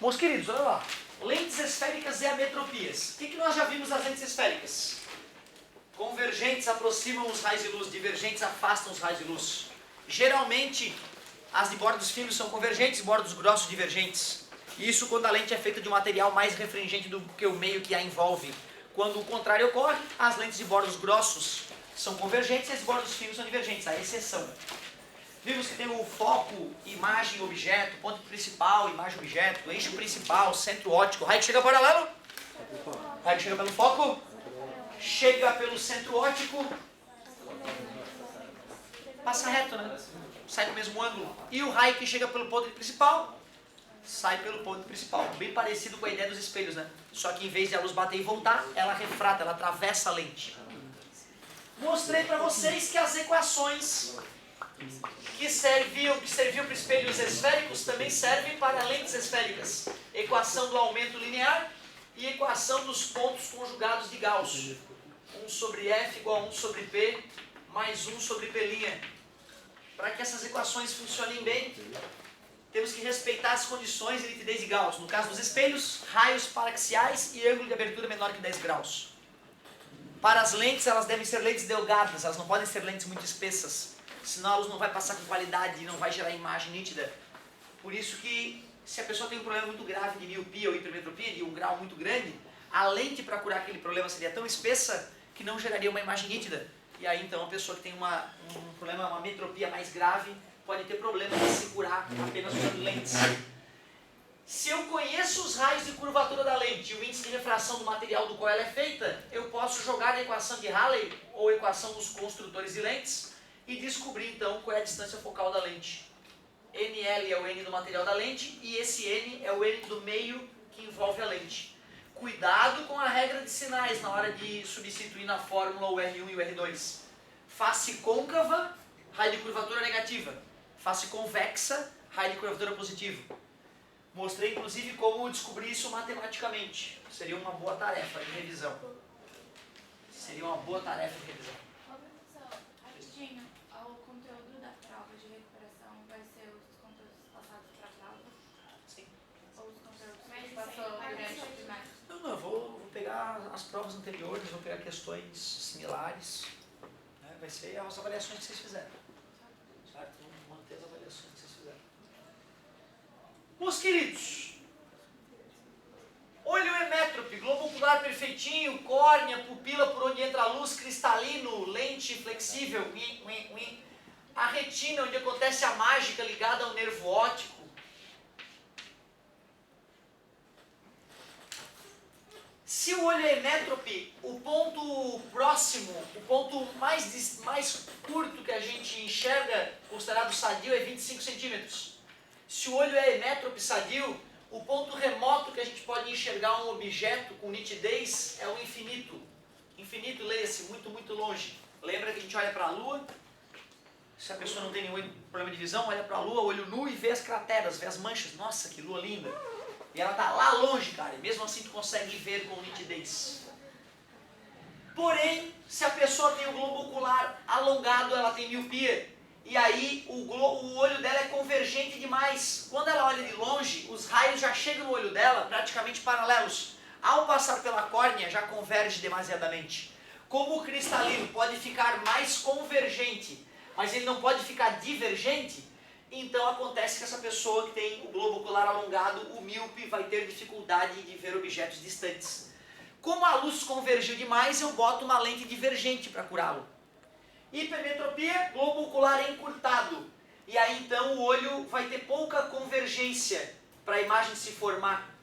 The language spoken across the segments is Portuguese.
Meus queridos, olha lá. Lentes esféricas e ametropias. O que nós já vimos nas lentes esféricas? Convergentes aproximam os raios de luz, divergentes afastam os raios de luz. Geralmente, as de bordos finos são convergentes e bordos grossos divergentes. Isso quando a lente é feita de um material mais refringente do que o meio que a envolve. Quando o contrário ocorre, as lentes de bordos grossos são convergentes e as de bordos finos são divergentes, a exceção. Vimos que tem o foco, imagem, objeto, ponto principal, imagem, objeto, eixo principal, centro óptico, raio que chega paralelo, raio que chega pelo foco, chega pelo centro óptico, passa reto, né? Sai do mesmo ângulo. E o raio que chega pelo ponto principal, sai pelo ponto principal. Bem parecido com a ideia dos espelhos, né? Só que em vez de a luz bater e voltar, ela refrata, ela atravessa a lente. Mostrei para vocês que as equações que serviam para espelhos esféricos também servem para lentes esféricas. Equação do aumento linear e equação dos pontos conjugados de Gauss. 1 sobre F igual a 1 sobre P mais 1 sobre P'. Para que essas equações funcionem bem, temos que respeitar as condições de nitidez de Gauss. No caso dos espelhos, raios paraxiais e ângulo de abertura menor que 10 graus. Para as lentes, elas devem ser lentes delgadas, elas não podem ser lentes muito espessas. Senão a luz não vai passar com qualidade e não vai gerar imagem nítida. Por isso que, se a pessoa tem um problema muito grave de miopia ou hipermetropia, de um grau muito grande, a lente para curar aquele problema seria tão espessa que não geraria uma imagem nítida. E aí então a pessoa que tem um problema, uma metropia mais grave, pode ter problema de se curar apenas usando lentes. Se eu conheço os raios de curvatura da lente e o índice de refração do material do qual ela é feita, eu posso jogar a equação de Rayleigh ou a equação dos construtores de lentes e descobrir então qual é a distância focal da lente. NL é o N do material da lente e esse N é o N do meio que envolve a lente. Cuidado com a regra de sinais na hora de substituir na fórmula o R1 e o R2. Face côncava, raio de curvatura negativa. Face convexa, raio de curvatura positivo. Mostrei inclusive como descobrir isso matematicamente. Seria uma boa tarefa de revisão. Seria uma boa tarefa de revisão. Rapidinho, o conteúdo da prova de recuperação vai ser os conteúdos passados para a prova? Sim. Ou os conteúdos que passou durante o trimestre? Não, eu vou pegar as provas anteriores, vou pegar questões similares. Né? Vai ser as avaliações que vocês fizeram. Certo? Vamos manter as avaliações que vocês fizeram. Meus queridos, olho emétrope, globo ocular perfeitinho, córnea, pupila por onde entra a luz, cristalino, lente flexível, a retina onde acontece a mágica ligada ao nervo óptico. Se o olho é emétrope, o ponto próximo, o ponto mais curto que a gente enxerga, considerado sadio, é 25 centímetros. Se o olho é emétrope sadio, o ponto remoto que a gente pode enxergar um objeto com nitidez é o infinito. Infinito, leia-se, muito, muito longe. Lembra que a gente olha para a Lua? Se a pessoa não tem nenhum problema de visão, olha para a Lua, olho nu e vê as crateras, vê as manchas. Nossa, que Lua linda! E ela está lá longe, cara, e mesmo assim tu consegue ver com nitidez. Porém, se a pessoa tem o globo ocular alongado, ela tem miopia. E aí o olho dela é convergente demais. Quando ela olha de longe, os raios já chegam no olho dela praticamente paralelos. Ao passar pela córnea, já converge demasiadamente. Como o cristalino pode ficar mais convergente, mas ele não pode ficar divergente, então acontece que essa pessoa que tem o globo ocular alongado, o míope, vai ter dificuldade de ver objetos distantes. Como a luz convergiu demais, eu boto uma lente divergente para curá-lo. Hipermetropia, globo ocular encurtado. E aí então o olho vai ter pouca convergência para a imagem se formar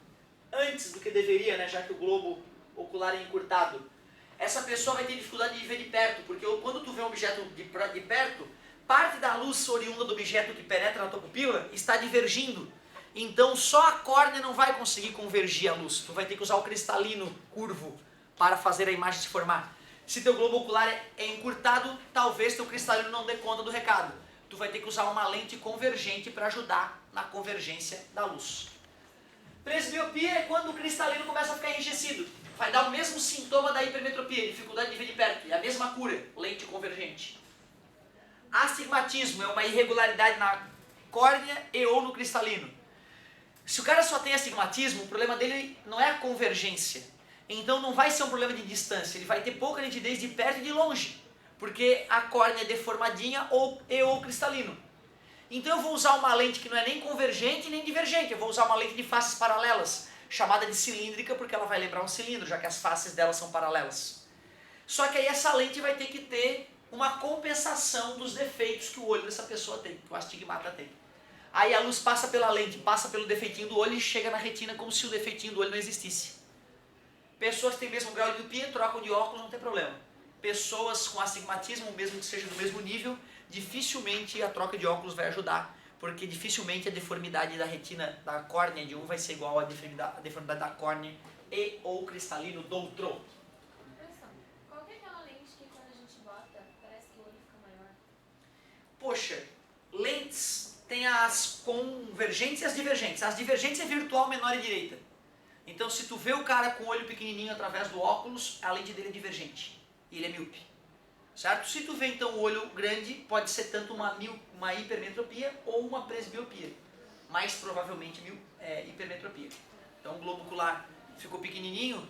antes do que deveria, né, já que o globo ocular é encurtado. Essa pessoa vai ter dificuldade de ver de perto, porque quando tu vê um objeto de perto, parte da luz oriunda do objeto que penetra na tua pupila está divergindo. Então só a córnea não vai conseguir convergir a luz. Tu vai ter que usar o cristalino curvo para fazer a imagem se formar. Se teu globo ocular é encurtado, talvez teu cristalino não dê conta do recado. Tu vai ter que usar uma lente convergente para ajudar na convergência da luz. Presbiopia é quando o cristalino começa a ficar enrijecido. Vai dar o mesmo sintoma da hipermetropia, dificuldade de ver de perto. É a mesma cura, lente convergente. Astigmatismo é uma irregularidade na córnea e ou no cristalino. Se o cara só tem astigmatismo, o problema dele não é a convergência. Então não vai ser um problema de distância, ele vai ter pouca nitidez de perto e de longe, porque a córnea é deformadinha ou cristalino. Então eu vou usar uma lente que não é nem convergente nem divergente, eu vou usar uma lente de faces paralelas, chamada de cilíndrica, porque ela vai lembrar um cilindro, já que as faces dela são paralelas. Só que aí essa lente vai ter que ter uma compensação dos defeitos que o olho dessa pessoa tem, que o astigmata tem. Aí a luz passa pela lente, passa pelo defeitinho do olho e chega na retina como se o defeitinho do olho não existisse. Pessoas que têm o mesmo grau de miopia, trocam de óculos, não tem problema. Pessoas com astigmatismo, mesmo que seja do mesmo nível, dificilmente a troca de óculos vai ajudar, porque dificilmente a deformidade da retina, da córnea de um vai ser igual à deformidade da córnea e ou cristalino do outro. Qual que é aquela lente que quando a gente bota, parece que o olho fica maior? Poxa, lentes tem as convergentes e as divergentes. As divergentes é virtual menor e direita. Então se tu vê o cara com o olho pequenininho através do óculos, a lente dele é divergente. E ele é míope. Certo? Se tu vê então o olho grande, pode ser tanto uma hipermetropia ou uma presbiopia. Mais provavelmente hipermetropia. Então o globo ocular ficou pequenininho,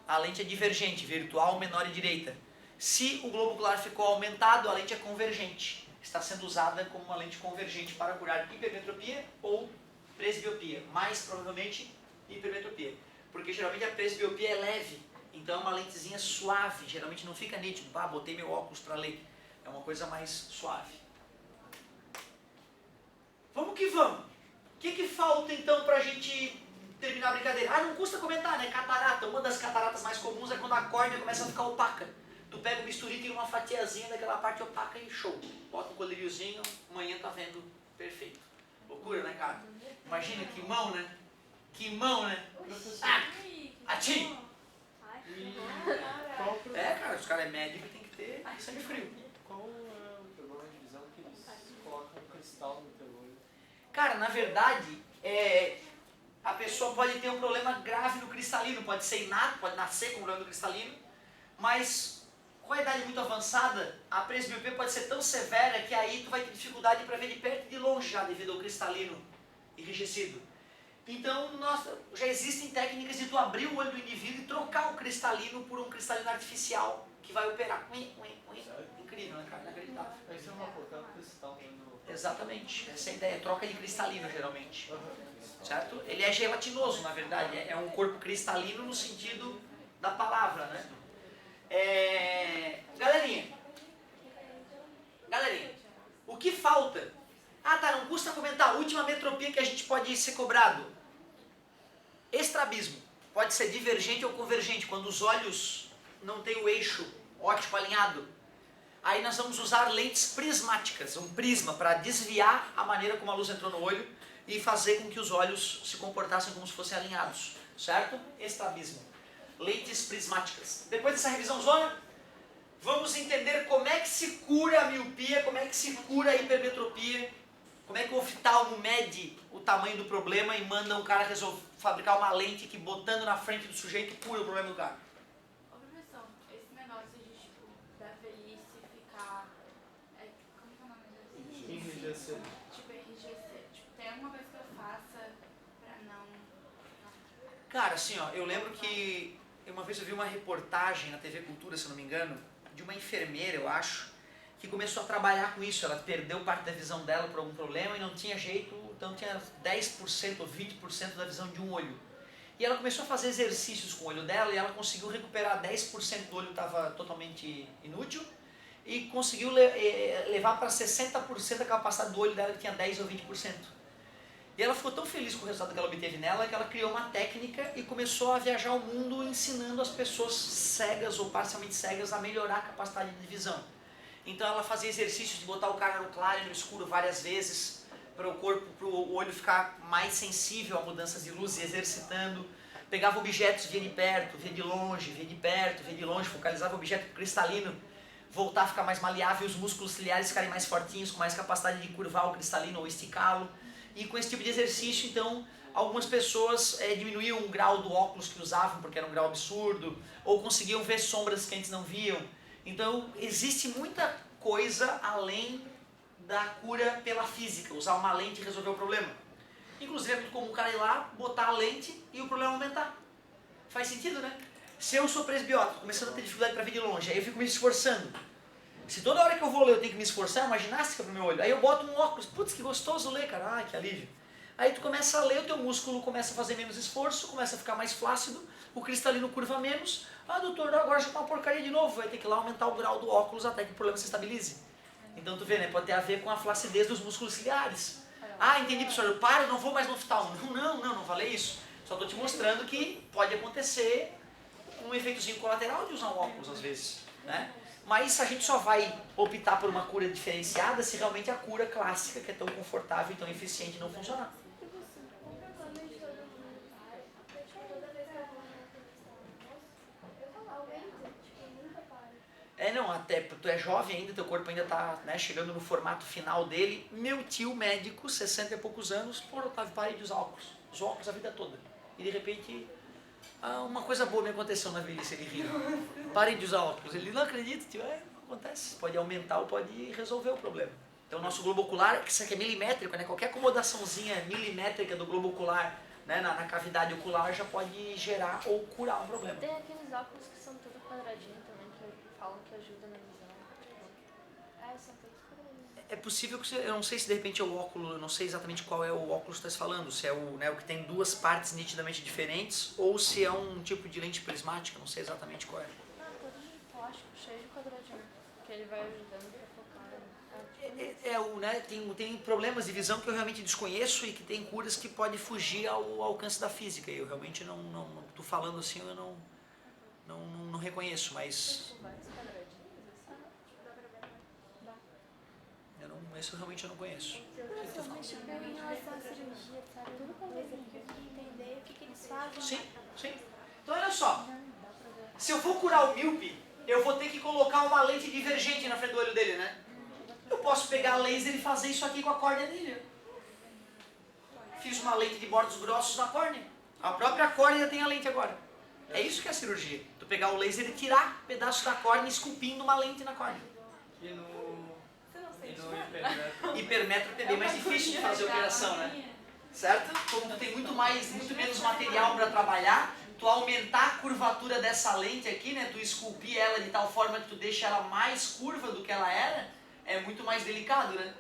a lente é divergente, virtual menor e direita. Se o globo ocular ficou aumentado, a lente é convergente. Está sendo usada como uma lente convergente para curar hipermetropia ou presbiopia. Mais provavelmente hipermetropia. Porque geralmente a presbiopia é leve, então é uma lentezinha suave, geralmente não fica nítido. Ah, botei meu óculos para ler. É uma coisa mais suave. Vamos que vamos. O que falta então para a gente terminar a brincadeira? Ah, não custa comentar, né? Catarata. Uma das cataratas mais comuns é quando a córnea começa a ficar opaca. Tu pega o bisturi, tem uma fatiazinha daquela parte opaca e show. Bota um colíriozinho, amanhã tá vendo perfeito. Loucura, né, cara? Imagina, que mão, né? Que mão, né? Atim! É, cara, os caras é médico, tem que ter sangue frio. Qual é o problema de visão que eles colocam um cristal no teu olho? Cara, na verdade, a pessoa pode ter um problema grave no cristalino, pode ser inato, pode nascer com um problema no cristalino, mas com a idade muito avançada, a presbiopia pode ser tão severa que aí tu vai ter dificuldade para ver de perto e de longe já, devido ao cristalino enrijecido. Então, já existem técnicas de tu abrir o olho do indivíduo e trocar o cristalino por um cristalino artificial que vai operar. Incrível, né, cara? Inacreditável. Aí você vai colocando cristal no... Exatamente, essa é a ideia, troca de cristalino geralmente. Certo? Ele é gelatinoso, na verdade, é um corpo cristalino no sentido da palavra, né? Galerinha, o que falta? Ah, tá, não custa comentar. A última metropia que a gente pode ser cobrado. Estrabismo. Pode ser divergente ou convergente, quando os olhos não têm o eixo óptico alinhado. Aí nós vamos usar lentes prismáticas, um prisma, para desviar a maneira como a luz entrou no olho e fazer com que os olhos se comportassem como se fossem alinhados. Certo? Estrabismo. Lentes prismáticas. Depois dessa revisão zona, vamos entender como é que se cura a miopia, como é que se cura a hipermetropia, como é que o oftalmo mede o tamanho do problema e manda um cara fabricar uma lente que, botando na frente do sujeito, cura o problema do cara. Ô, professor, esse negócio de, tipo, da velhice ficar... como que é o nome disso? Enrijecer. Tipo, enrijecer. Tipo, tem alguma coisa que eu faça pra não... Cara, assim, ó, eu lembro que uma vez eu vi uma reportagem na TV Cultura, se eu não me engano, de uma enfermeira, eu acho, que começou a trabalhar com isso. Ela perdeu parte da visão dela por algum problema e não tinha jeito, então tinha 10% ou 20% da visão de um olho. E ela começou a fazer exercícios com o olho dela e ela conseguiu recuperar 10% do olho que estava totalmente inútil e conseguiu levar para 60% a capacidade do olho dela, que tinha 10 ou 20%. E ela ficou tão feliz com o resultado que ela obteve nela que ela criou uma técnica e começou a viajar o mundo ensinando as pessoas cegas ou parcialmente cegas a melhorar a capacidade de visão. Então ela fazia exercícios de botar o cara no claro e no escuro várias vezes para o olho ficar mais sensível a mudanças de luz, e exercitando. Pegava objetos, via de perto, via de longe, via de perto, via de longe, focalizava o objeto cristalino, voltar a ficar mais maleável, os músculos ciliares ficarem mais fortinhos, com mais capacidade de curvar o cristalino ou esticá-lo. E com esse tipo de exercício, então, algumas pessoas diminuíam o grau do óculos que usavam, porque era um grau absurdo, ou conseguiam ver sombras que antes não viam. Então, existe muita coisa além da cura pela física, usar uma lente e resolver o problema. Inclusive é muito comum o cara ir lá, botar a lente e o problema aumentar. Faz sentido, né? Se eu sou presbiótico, começando a ter dificuldade para ver de longe, aí eu fico me esforçando. Se toda hora que eu vou ler eu tenho que me esforçar, é uma ginástica pro meu olho. Aí eu boto um óculos, putz, que gostoso ler, cara, ai, que alívio. Aí tu começa a ler, o teu músculo começa a fazer menos esforço, começa a ficar mais flácido, o cristalino curva menos. Ah, doutor, agora já tá uma porcaria de novo, vai ter que ir lá aumentar o grau do óculos até que o problema se estabilize. Então tu vê, né, pode ter a ver com a flacidez dos músculos ciliares. Ah, entendi, professor, eu paro, não vou mais no oftalmo. Não falei isso. Só estou te mostrando que pode acontecer um efeitozinho colateral de usar um óculos às vezes, né? Mas a gente só vai optar por uma cura diferenciada se realmente a cura clássica, que é tão confortável e tão eficiente, não funcionar. Não, até tu é jovem ainda, teu corpo ainda tá, né, chegando no formato final dele. Meu tio médico, 60 e poucos anos, pô, Otávio, parei de usar óculos. Os óculos a vida toda. E de repente, uma coisa boa me aconteceu na velhice, ele riu. Parei de usar óculos. Ele, não acredita, tio, acontece. Pode aumentar ou pode resolver o problema. Então o nosso globo ocular, que isso aqui é milimétrico, né? Qualquer acomodaçãozinha milimétrica do globo ocular, né, na cavidade ocular já pode gerar ou curar um problema. Tem aqueles óculos que são tudo quadradinho também, que falam que ajuda na visão. São todos quadradinhos. É possível que eu não sei se de repente é o óculos, eu não sei exatamente qual é o óculos que você está falando, se é o, né, o que tem duas partes nitidamente diferentes ou se é um tipo de lente prismática, não sei exatamente qual é. Todo de plástico, cheio de quadradinho, que ele vai ajudando pra focar. Tem problemas de visão que eu realmente desconheço e que tem curas que podem fugir ao alcance da física. Eu realmente não tô falando assim, eu não reconheço, mas esse eu realmente não conheço. Mas em relação à cirurgia, sabe? Tudo com coisa que eu queria entender o que eles fazem. Sim. Então olha só, se eu for curar o míope, eu vou ter que colocar uma lente divergente na frente do olho dele, né? Eu posso pegar laser e fazer isso aqui com a córnea dele. Fiz uma lente de bordos grossos na córnea. A própria córnea tem a lente agora. É isso que é a cirurgia. Tu pegar o laser e tirar pedaços da córnea esculpindo uma lente na córnea. E no hipermetro? Hipermetro é bem mais difícil de fazer operação, né? Certo? Como tu tem muito menos material para trabalhar, tu aumentar a curvatura dessa lente aqui, né? Tu esculpir ela de tal forma que tu deixa ela mais curva do que ela era, é muito mais delicado, né?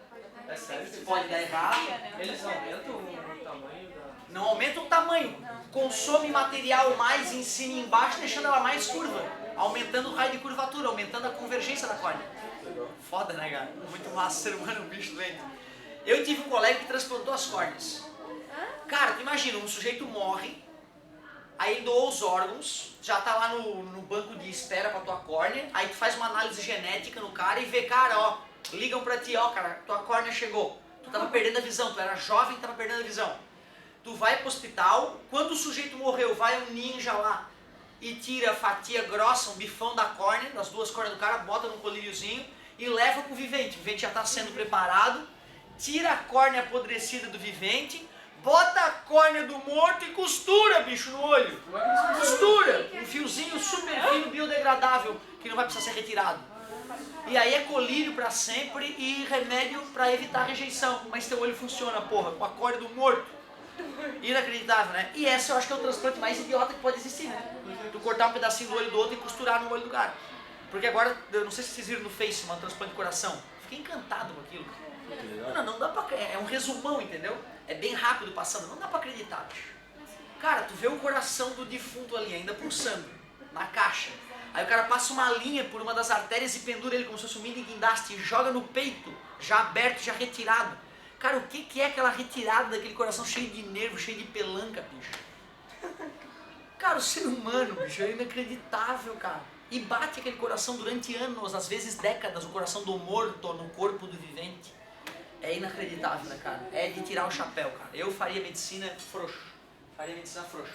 É sério? Pode dar errado. Eles aumentam o tamanho da... Não aumenta o tamanho, consome material mais em cima e embaixo, deixando ela mais curva, aumentando o raio de curvatura, aumentando a convergência da córnea. Foda, né, cara? Muito massa, ser humano, um bicho doente. Eu tive um colega que transplantou as córneas. Cara, tu imagina, um sujeito morre, aí doou os órgãos, já tá lá no banco de espera pra tua córnea, aí tu faz uma análise genética no cara e vê, cara, ó, ligam pra ti, ó, cara, tua córnea chegou. Tu tava perdendo a visão, tu era jovem e tava perdendo a visão. Tu vai pro hospital, quando o sujeito morreu, vai um ninja lá e tira a fatia grossa, um bifão da córnea, das duas córneas do cara, bota num colíriozinho e leva pro vivente. O vivente já tá sendo preparado, tira a córnea apodrecida do vivente, bota a córnea do morto e costura, bicho, no olho. Costura! Um fiozinho super fino, biodegradável, que não vai precisar ser retirado. E aí é colírio pra sempre e remédio pra evitar a rejeição. Mas teu olho funciona, porra, com a córnea do morto. Inacreditável, né? E esse eu acho que é o transplante mais idiota que pode existir, né? Tu cortar um pedacinho do olho do outro e costurar no olho do cara. Porque agora, eu não sei se vocês viram no Face, um transplante de coração. Fiquei encantado com aquilo. Não dá pra... É um resumão, entendeu? É bem rápido passando, não dá pra acreditar, bicho. Cara, tu vê o coração do defunto ali, ainda pulsando, na caixa. Aí o cara passa uma linha por uma das artérias e pendura ele como se fosse um mini guindaste e joga no peito, já aberto, já retirado. Cara, o que é aquela retirada daquele coração cheio de nervo, cheio de pelanca, bicho? Cara, o ser humano, bicho, é inacreditável, cara. E bate aquele coração durante anos, às vezes décadas, o coração do morto no corpo do vivente. É inacreditável, né, cara? É de tirar o chapéu, cara. Eu faria medicina frouxo. Faria medicina frouxo.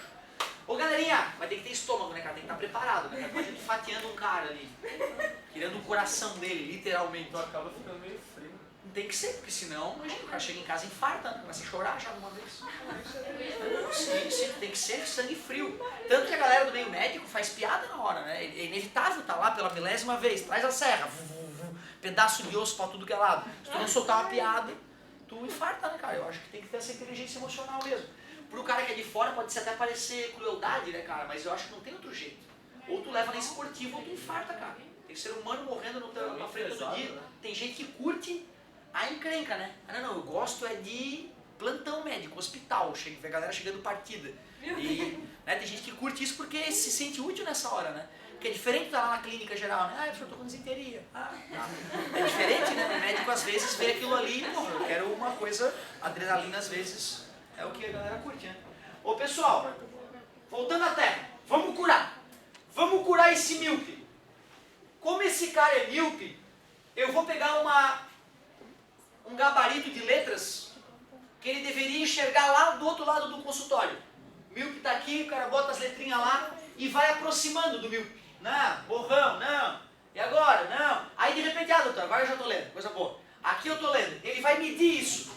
Ô, galerinha, mas tem que ter estômago, né, cara? Tem que estar preparado, né? Pode ir fatiando um cara ali. Tirando o coração dele, literalmente. Então acaba ficando meio frio. Tem que ser, porque senão, imagina, o cara chega em casa e infarta, né? Começa a chorar já de uma vez. Sim, tem que ser sangue frio. Tanto que a galera do meio médico faz piada na hora, né? É inevitável tá lá pela 1000ª vez, traz a serra, pedaço de osso pra tudo que é lado. Se tu não soltar uma piada, tu infarta, né, cara? Eu acho que tem que ter essa inteligência emocional mesmo. Pro cara que é de fora pode até parecer crueldade, né, cara? Mas eu acho que não tem outro jeito. Ou tu leva na esportiva ou tu infarta, cara. Tem ser humano morrendo na frente todo dia. Tem gente que curte a encrenca, né? Ah, não, eu gosto é de plantão médico, hospital, a galera chegando partida. E né, tem gente que curte isso porque se sente útil nessa hora, né? Porque é diferente de estar lá na clínica geral, né? Ah, eu tô com desinteria. É diferente, né? O médico às vezes vê aquilo ali, pô, eu quero uma coisa, adrenalina às vezes é o que a galera curte, né? Ô pessoal, voltando à terra, vamos curar. Vamos curar esse míope. Como esse cara é míope, eu vou pegar um gabarito de letras que ele deveria enxergar lá do outro lado do consultório. O míope está aqui, o cara bota as letrinhas lá e vai aproximando do míope. Não, borrão, não. E agora? Não. Aí de repente, doutor, agora eu já estou lendo, coisa boa. Aqui eu estou lendo. Ele vai medir isso.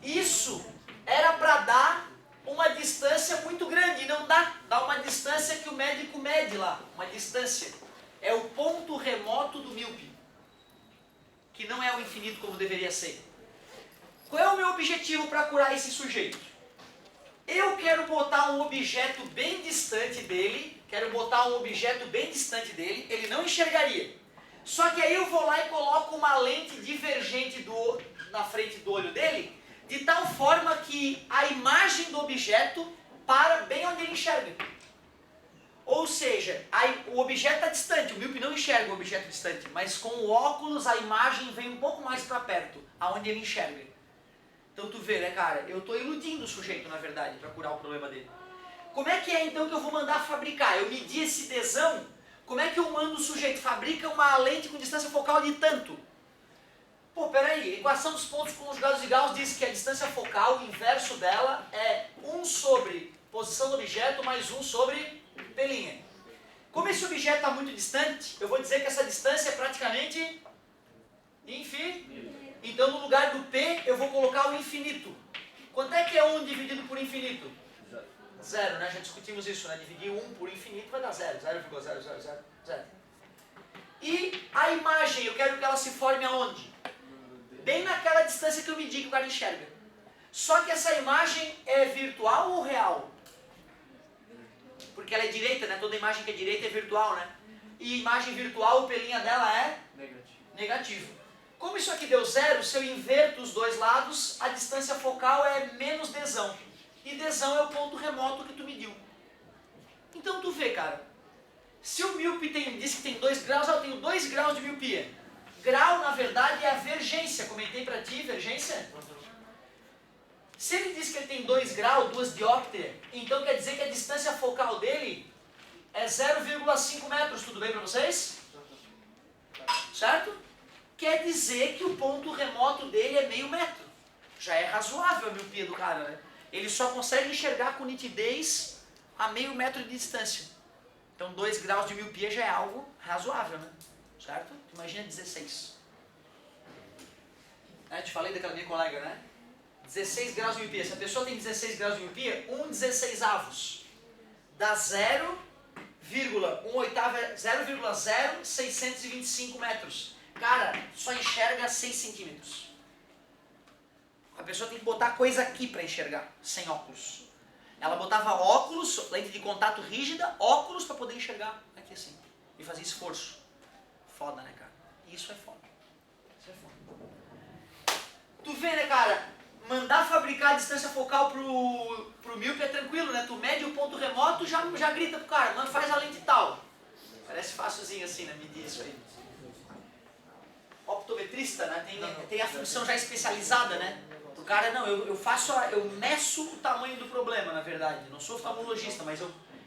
Isso era para dar uma distância muito grande, e não dá. Dá uma distância que o médico mede lá, uma distância. É o ponto remoto do míope, que não é o infinito como deveria ser. Qual é o meu objetivo para curar esse sujeito? Eu quero botar um objeto bem distante dele, ele não enxergaria. Só que aí eu vou lá e coloco uma lente divergente na frente do olho dele, de tal forma que a imagem do objeto para bem onde ele enxerga. Ou seja, o objeto está distante, o míope não enxerga o objeto distante, mas com o óculos a imagem vem um pouco mais para perto, aonde ele enxerga. Então tu vê, né, cara, eu estou iludindo o sujeito, na verdade, para curar o problema dele. Como é que é então que eu vou mandar fabricar? Eu medi esse Dzão, como é que eu mando o sujeito? Fabrica uma lente com distância focal de tanto. Pô, peraí, a equação dos pontos conjugados de Gauss diz que a distância focal, o inverso dela, é 1 sobre posição do objeto mais 1 sobre pelinha. Como esse objeto está muito distante, eu vou dizer que essa distância é praticamente infinita. Então no lugar do P eu vou colocar o infinito. Quanto é que é 1 dividido por infinito? Zero, né? Já discutimos isso, né? Dividir 1 por infinito vai dar 0. 0,000. E a imagem, eu quero que ela se forme aonde? Bem naquela distância que eu medi que o cara enxerga. Só que essa imagem é virtual ou real? Porque ela é direita, né? Toda imagem que é direita é virtual, né? E imagem virtual, o pelinha dela é? Negativo. Como isso aqui deu 0, se eu inverto os dois lados, a distância focal é menos Dzão. E Dzão é o ponto remoto que tu mediu. Então tu vê, cara. Se o míope diz que tem 2 graus, eu tenho 2 graus de miopia. Grau, na verdade, é a vergência. Comentei pra ti, vergência? Se ele diz que ele tem 2 graus, 2 dióptrias, então quer dizer que a distância focal dele é 0,5 metros. Tudo bem pra vocês? Certo? Quer dizer que o ponto remoto dele é meio metro. Já é razoável a miopia do cara, né? Ele só consegue enxergar com nitidez a meio metro de distância. Então 2 graus de miopia já é algo razoável, né? Certo? Imagina 16. Eu te falei daquela minha colega, né? 16 graus de miopia. Se a pessoa tem 16 graus de miopia, 1/16 dá 0,0625 metros. Cara, só enxerga 6 centímetros. A pessoa tem que botar coisa aqui para enxergar, sem óculos. Ela botava óculos, lente de contato rígida, óculos para poder enxergar aqui assim. E fazia esforço. Foda, né, cara? Isso é foda. Isso é foda. Tu vê, né, cara? Mandar fabricar a distância focal pro míope é tranquilo, né? Tu mede o ponto remoto, já grita pro cara, mano, faz a lente tal. Parece facilzinho assim, né? Medir isso aí. Optometrista, né? Tem a função já especializada, né? O cara, não, eu meço o tamanho do problema, na verdade. Não sou oftalmologista, mas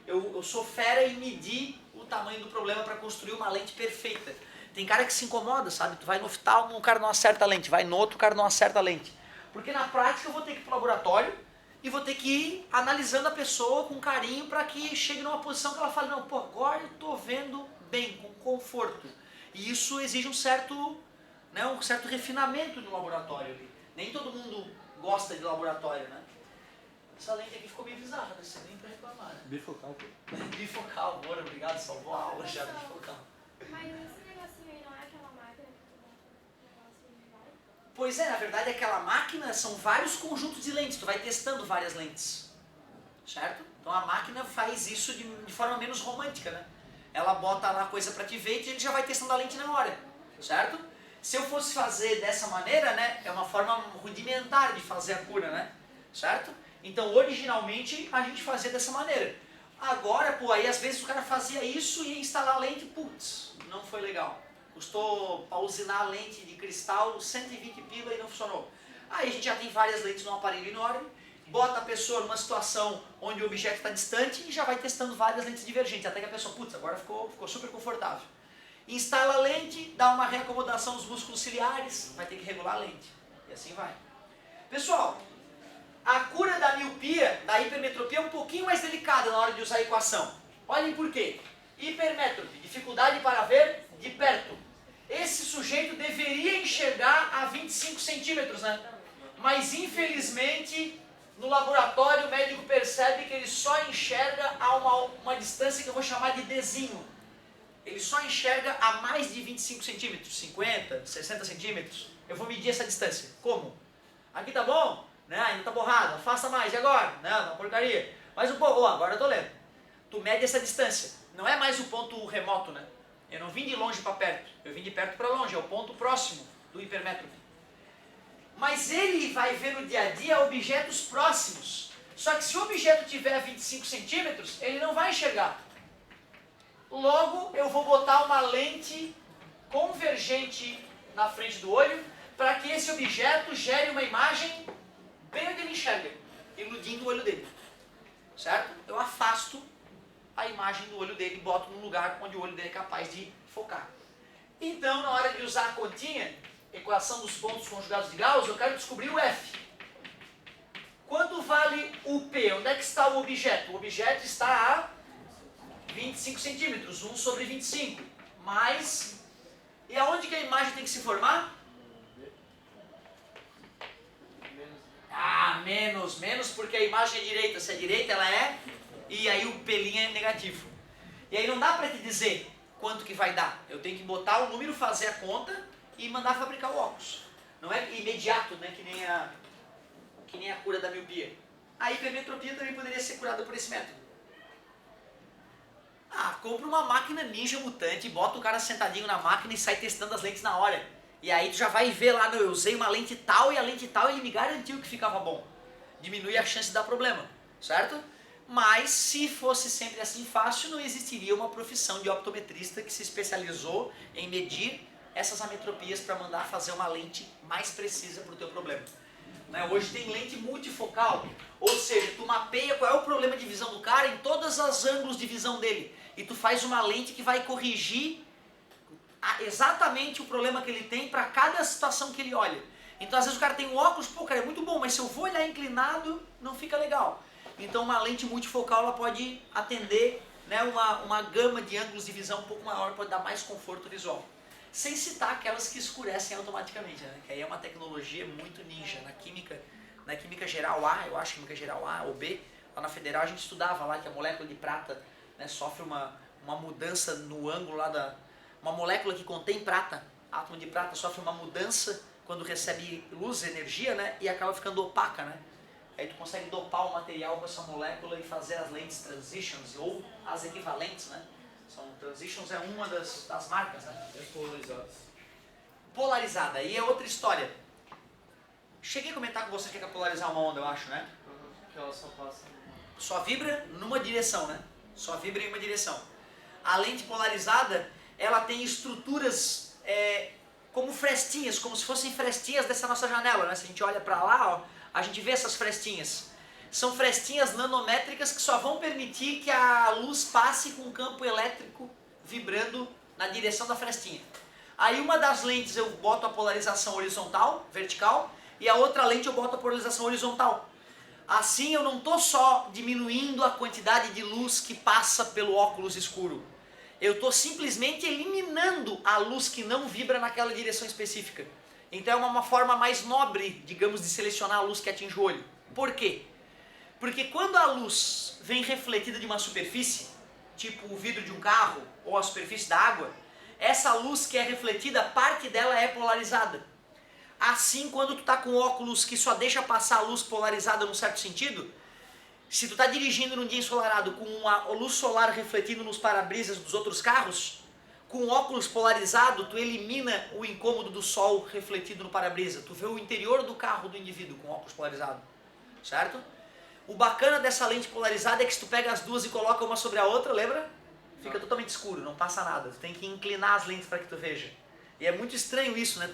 eu sou fera em medir o tamanho do problema para construir uma lente perfeita. Tem cara que se incomoda, sabe? Tu vai no oftalmo, o cara não acerta a lente. Vai no outro, o cara não acerta a lente. Porque na prática eu vou ter que ir pro laboratório e vou ter que ir analisando a pessoa com carinho para que chegue numa posição que ela fale, não, pô, agora eu tô vendo bem, com conforto. E isso exige um certo refinamento no laboratório ali. Nem todo mundo gosta de laboratório, né? Essa lente aqui ficou meio bizarra, não sei nem pra reclamar, né? Bifocal. Bifocal, bora, obrigado, salvou a aula já, bifocal. Mas esse negocinho aí não é aquela máquina que tu bota o negocinho e vai? Pois é, na verdade aquela máquina são vários conjuntos de lentes, tu vai testando várias lentes, certo? Então a máquina faz isso de forma menos romântica, né? Ela bota lá coisa pra te ver e ele já vai testando a lente na hora, certo? Se eu fosse fazer dessa maneira, né, é uma forma rudimentar de fazer a cura, né, certo? Então originalmente a gente fazia dessa maneira. Agora, pô, aí às vezes o cara fazia isso e ia instalar a lente, putz, não foi legal. Custou para usinar a lente de cristal 120 pila e não funcionou. Aí a gente já tem várias lentes num aparelho enorme, bota a pessoa numa situação onde o objeto está distante e já vai testando várias lentes divergentes, até que a pessoa, putz, agora ficou super confortável. Instala a lente, dá uma reacomodação nos músculos ciliares, vai ter que regular a lente. E assim vai. Pessoal, a cura da miopia, da hipermetropia, é um pouquinho mais delicada na hora de usar a equação. Olhem por quê. Hipermétrope, dificuldade para ver de perto. Esse sujeito deveria enxergar a 25 centímetros, né? Mas infelizmente, no laboratório o médico percebe que ele só enxerga a uma distância que eu vou chamar de Dzinho. Ele só enxerga a mais de 25 centímetros, 50, 60 centímetros. Eu vou medir essa distância. Como? Aqui tá bom? Né? Ainda tá borrado. Afasta mais. E agora? Não, uma porcaria. Mais um pouco. Oh, agora eu tô lendo. Tu mede essa distância. Não é mais o ponto remoto, né? Eu não vim de longe para perto. Eu vim de perto para longe. É o ponto próximo do hipermétrope. Mas ele vai ver no dia a dia objetos próximos. Só que se o objeto tiver 25 centímetros, ele não vai enxergar. Logo, eu vou botar uma lente convergente na frente do olho para que esse objeto gere uma imagem bem onde ele enxerga, iludindo o olho dele. Certo? Eu afasto a imagem do olho dele e boto num lugar onde o olho dele é capaz de focar. Então, na hora de usar a continha, equação dos pontos conjugados de Gauss, eu quero descobrir o F. Quanto vale o P? Onde é que está o objeto? O objeto está a 25 centímetros, 1 sobre 25. Mais... E aonde que a imagem tem que se formar? Ah, menos porque a imagem é direita. Se é direita, ela é... E aí o pelinho é negativo. E aí não dá para te dizer quanto que vai dar. Eu tenho que botar o número, fazer a conta e mandar fabricar o óculos. Não é imediato, né? Que nem a cura da miopia. A hipermetropia também poderia ser curada por esse método. Ah, compra uma máquina ninja mutante, bota o cara sentadinho na máquina e sai testando as lentes na hora. E aí tu já vai ver lá, eu usei uma lente tal e a lente tal ele me garantiu que ficava bom. Diminui a chance de dar problema, certo? Mas se fosse sempre assim fácil, não existiria uma profissão de optometrista que se especializou em medir essas ametropias para mandar fazer uma lente mais precisa para o teu problema. Né? Hoje tem lente multifocal, ou seja, tu mapeia qual é o problema de visão do cara em todos os ângulos de visão dele. E tu faz uma lente que vai corrigir exatamente o problema que ele tem para cada situação que ele olha. Então às vezes o cara tem um óculos, pô, cara, é muito bom, mas se eu vou olhar inclinado, não fica legal. Então uma lente multifocal ela pode atender, né, uma gama de ângulos de visão um pouco maior, pode dar mais conforto visual. Sem citar aquelas que escurecem automaticamente, né? Que aí é uma tecnologia muito ninja. Na química geral A, eu acho, química geral A ou B, lá na Federal a gente estudava lá que a molécula de prata, né, sofre uma mudança no ângulo lá uma molécula que contém prata, átomo de prata, sofre uma mudança quando recebe luz, energia, né, e acaba ficando opaca, né? Aí tu consegue dopar o material com essa molécula e fazer as lentes transitions ou as equivalentes, né? Transitions é uma das marcas, né? É polarizadas. Polarizada, aí é outra história. Cheguei a comentar com você que é polarizar uma onda, eu acho, né? Que ela só passa... Só vibra numa direção, né? Só vibra em uma direção. A lente polarizada, ela tem estruturas como frestinhas, como se fossem frestinhas dessa nossa janela, né? Se a gente olha para lá, ó, a gente vê essas frestinhas. São frestinhas nanométricas que só vão permitir que a luz passe com um campo elétrico vibrando na direção da frestinha. Aí uma das lentes eu boto a polarização horizontal, vertical, e a outra lente eu boto a polarização horizontal. Assim eu não estou só diminuindo a quantidade de luz que passa pelo óculos escuro. Eu estou simplesmente eliminando a luz que não vibra naquela direção específica. Então é uma forma mais nobre, digamos, de selecionar a luz que atinge o olho. Por quê? Porque quando a luz vem refletida de uma superfície, tipo o vidro de um carro ou a superfície da água, essa luz que é refletida, parte dela é polarizada. Assim, quando tu tá com óculos que só deixa passar a luz polarizada num certo sentido, se tu tá dirigindo num dia ensolarado com uma luz solar refletindo nos para-brisas dos outros carros, com óculos polarizado, tu elimina o incômodo do sol refletido no para-brisa. Tu vê o interior do carro do indivíduo com óculos polarizado, certo? O bacana dessa lente polarizada é que se tu pega as duas e coloca uma sobre a outra, lembra? Fica totalmente escuro, não passa nada. Tu tem que inclinar as lentes para que tu veja. E é muito estranho isso, né?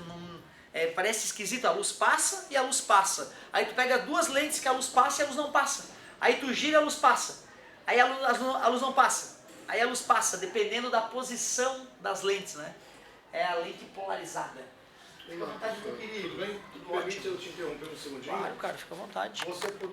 Parece esquisito, a luz passa e a luz passa. Aí tu pega duas lentes que a luz passa e a luz não passa. Aí tu gira e a luz passa. Aí a luz não passa. Aí a luz passa, dependendo da posição das lentes, né? É a lente polarizada. Fica à vontade, meu querido. Tudo bem? Tu permite eu te interromper um segundinho? Claro, cara, fica à vontade. Você